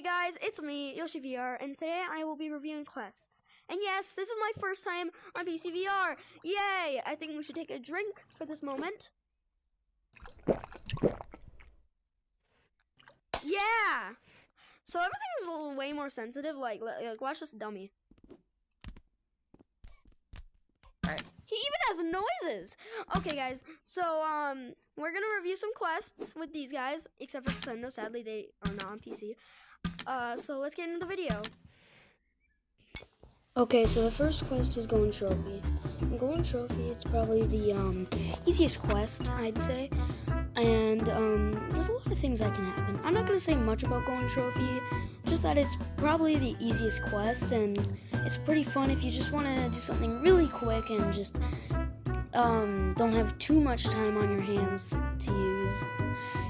Hey guys, it's me, YoshiVR, and today I will be reviewing quests. And yes, this is my first time on PCVR. Yay! I think we should take a drink for this moment. Yeah! So everything is a little way more sensitive, like watch this dummy. He even has noises! Okay guys, so we're gonna review some quests with these guys, except for Crescendo. Sadly, they are not on PC. So let's get into the video. Okay, so the first quest is Golden Trophy. And Golden Trophy, it's probably the easiest quest, I'd say. And there's a lot of things that can happen. I'm not going to say much about Golden Trophy, just that it's probably the easiest quest, and it's pretty fun if you just want to do something really quick and just don't have too much time on your hands to use.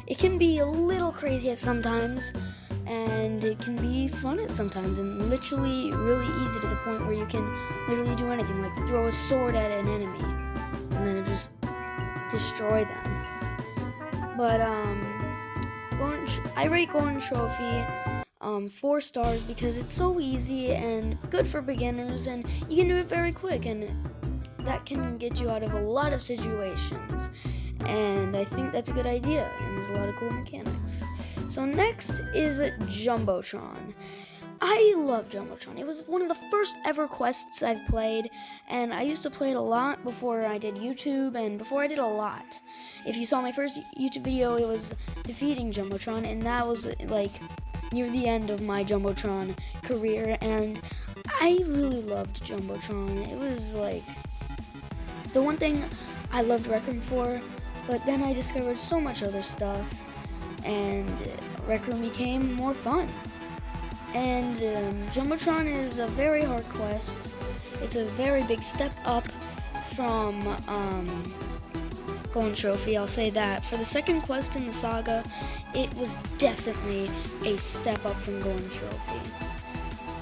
It can be a little crazy at sometimes, and it can be fun at sometimes, and literally really easy to the point where you can literally do anything, like throw a sword at an enemy, and then just destroy them. But I rate Golden Trophy 4 stars because it's so easy and good for beginners, and you can do it very quick, and that can get you out of a lot of situations. And I think that's a good idea, and there's a lot of cool mechanics. So next is Jumbotron. I love Jumbotron. It was one of the first ever quests I've played, and I used to play it a lot before I did YouTube, and before I did a lot. If you saw my first YouTube video, it was defeating Jumbotron, and that was like near the end of my Jumbotron career, and I really loved Jumbotron. It was like the one thing I loved Rec Room for, but then I discovered so much other stuff, and Rec Room became more fun. And Jumbotron is a very hard quest. It's a very big step up from Golden Trophy, I'll say that. For the second quest in the saga, it was definitely a step up from Golden Trophy.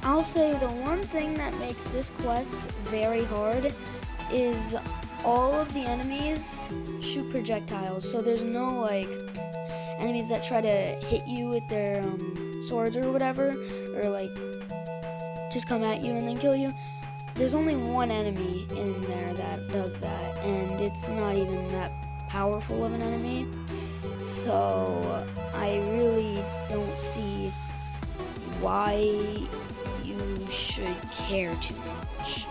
I'll say the one thing that makes this quest very hard is all of the enemies shoot projectiles, so there's no like enemies that try to hit you with their swords or whatever, or like just come at you and then kill you. There's only one enemy in there that does that, and it's not even that powerful of an enemy, so I really don't see why you should care too much.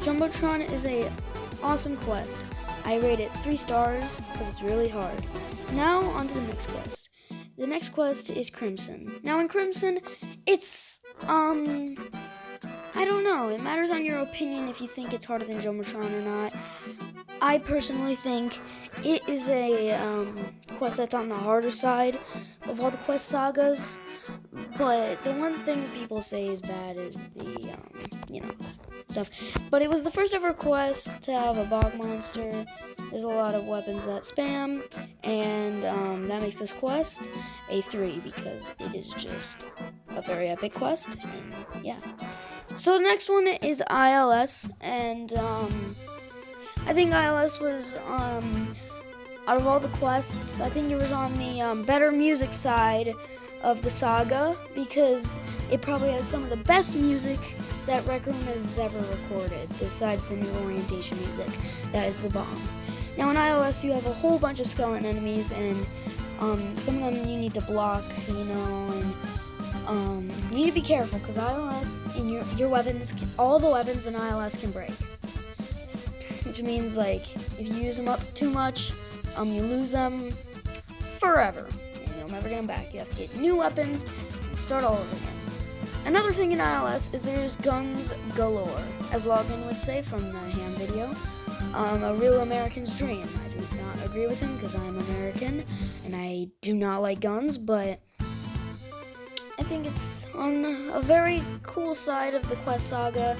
Jumbotron is a awesome quest. I rate it 3 stars because it's really hard. Now on to the next quest. The next quest is Crimson. Now in Crimson, it's I don't know. It matters on your opinion if you think it's harder than Jumbotron or not. I personally think it is a quest that's on the harder side of all the quest sagas. But the one thing people say is bad is the stuff. But it was the first ever quest to have a bog monster. There's a lot of weapons that spam, and that makes this quest a 3 because it is just a very epic quest, and yeah. So the next one is ILS, and I think ILS was, out of all the quests, I think it was on the better music side of the saga, because it probably has some of the best music that Rec Room has ever recorded, besides the new orientation music. That is the bomb. Now in ILS you have a whole bunch of skeleton enemies, and some of them you need to block, and you need to be careful, because ILS and your weapons, all the weapons in ILS can break. Which means, like, if you use them up too much, you lose them forever. You'll never get them back. You have to get new weapons and start all over again. Another thing in ILS is there's guns galore, as Logan would say from the Ham video. A real American's dream. I do not agree with him because I'm American and I do not like guns, but I think it's on a very cool side of the quest saga,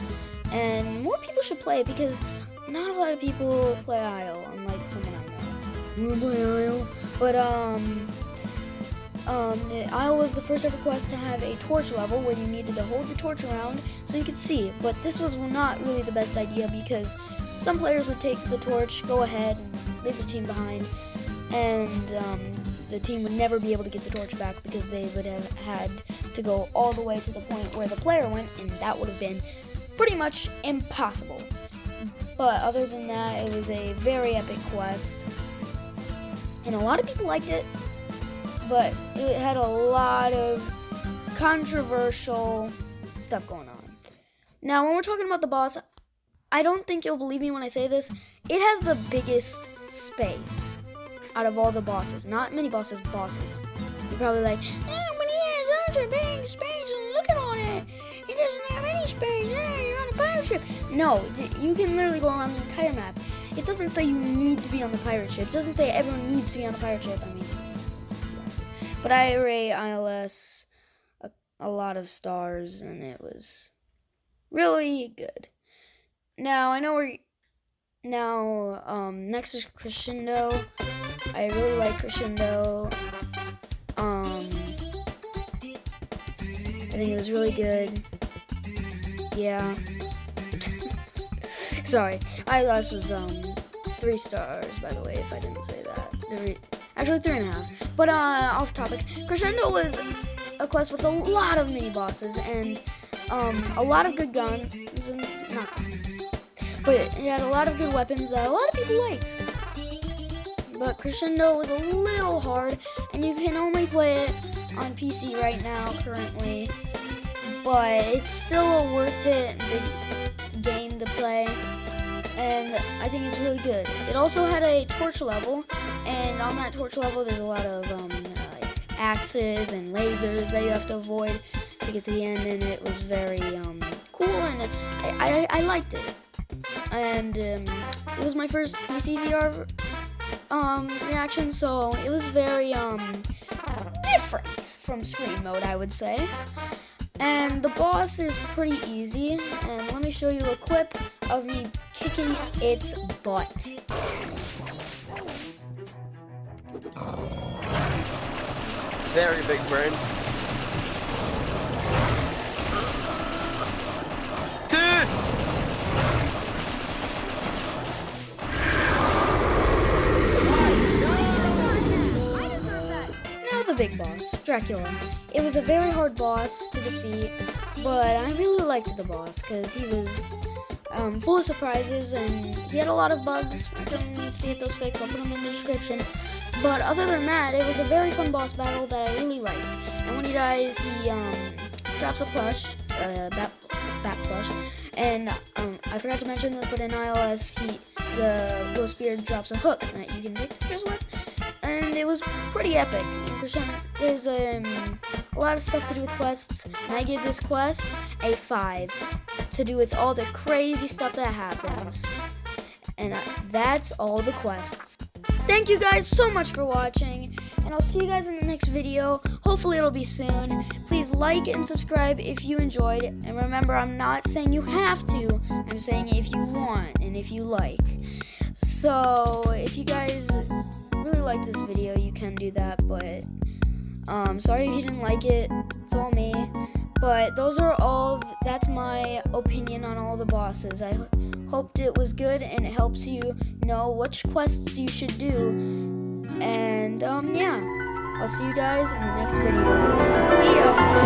and more people should play it because not a lot of people play IL, unlike someone I know who play IL. But IL was the first ever quest to have a torch level where you needed to hold the torch around so you could see. But this was not really the best idea because some players would take the torch, go ahead, and leave the team behind, and the team would never be able to get the torch back because they would have had to go all the way to the point where the player went, and that would have been pretty much impossible. But other than that, it was a very epic quest, and a lot of people liked it, but it had a lot of controversial stuff going on. Now, when we're talking about the boss, I don't think you'll believe me when I say this. It has the biggest space out of all the bosses. Not mini bosses, bosses. You're probably like, oh, but he has such a big space, and look at all that. He doesn't have any space. You're on a pirate ship. No, you can literally go around the entire map. It doesn't say you need to be on the pirate ship. It doesn't say everyone needs to be on the pirate ship. I mean, but I rate ILS a lot of stars, and it was really good. Now, I know next is Crescendo. I really like Crescendo. I think it was really good. Yeah. Sorry. ILS was 3 stars, by the way, if I didn't say that. Actually 3.5. But off topic. Crescendo was a quest with a lot of mini bosses and a lot of good guns, and not guns, but it had a lot of good weapons that a lot of people liked. But Crescendo was a little hard, and you can only play it on PC right now currently, but it's still a worth it game to play, and I think it's really good. It also had a torch level, and on that torch level there's a lot of like axes and lasers that you have to avoid to get to the end, and it was very cool, and I liked it. And it was my first PC VR reaction, so it was very different from screen mode, I would say. And the boss is pretty easy, and let me show you a clip of me kicking its butt. Very big brain. Dude! Now the big boss, Dracula. It was a very hard boss to defeat, but I really liked the boss because he was full of surprises and he had a lot of bugs. If anyone needs to get those fixed, I'll put them in the description. But other than that, it was a very fun boss battle that I really liked. And when he dies, he drops a plush, bat plush. And I forgot to mention this, but in ILS, the Ghostbeard drops a hook that you can take pictures with. And it was pretty epic. There's a lot of stuff to do with quests, and I give this quest a 5 to do with all the crazy stuff that happens. And that's all the quests. Thank you guys so much for watching, and I'll see you guys in the next video. Hopefully it'll be soon. Please like and subscribe if you enjoyed, and remember, I'm not saying you have to. I'm saying if you want and if you like. So if you guys really like this video, you can do that, but sorry if you didn't like it. It's all me. But that's my opinion on all the bosses. I hoped it was good and it helps you know which quests you should do. And yeah, I'll see you guys in the next video. See ya!